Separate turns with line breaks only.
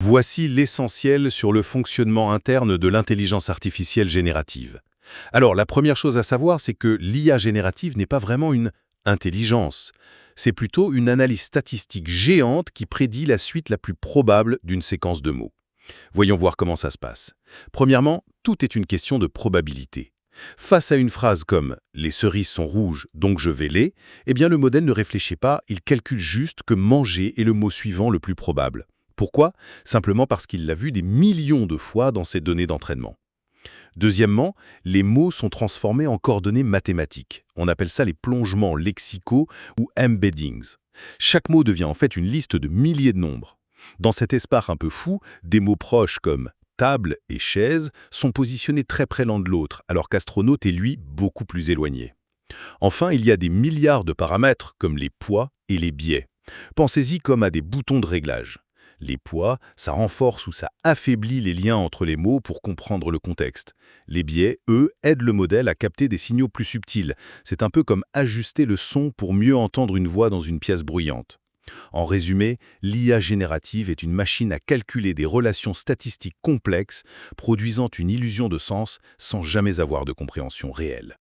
Voici l'essentiel sur le fonctionnement interne de l'intelligence artificielle générative. Alors, la première chose à savoir, c'est que l'IA générative n'est pas vraiment une intelligence. C'est plutôt une analyse statistique géante qui prédit la suite la plus probable d'une séquence de mots. Voyons voir comment ça se passe. Premièrement, tout est une question de probabilité. Face à une phrase comme « les cerises sont rouges, donc je vais les », eh bien le modèle ne réfléchit pas, il calcule juste que manger est le mot suivant le plus probable. Pourquoi? Simplement parce qu'il l'a vu des millions de fois dans ses données d'entraînement. Deuxièmement, les mots sont transformés en coordonnées mathématiques. On appelle ça les plongements lexicaux ou embeddings. Chaque mot devient en fait une liste de milliers de nombres. Dans cet espace un peu fou, des mots proches comme table et chaise sont positionnés très près l'un de l'autre, alors qu'astronaute est lui beaucoup plus éloigné. Enfin, il y a des milliards de paramètres comme les poids et les biais. Pensez-y comme à des boutons de réglage. Les poids, ça renforce ou ça affaiblit les liens entre les mots pour comprendre le contexte. Les biais, eux, aident le modèle à capter des signaux plus subtils. C'est un peu comme ajuster le son pour mieux entendre une voix dans une pièce bruyante. En résumé, l'IA générative est une machine à calculer des relations statistiques complexes, produisant une illusion de sens sans jamais avoir de compréhension réelle.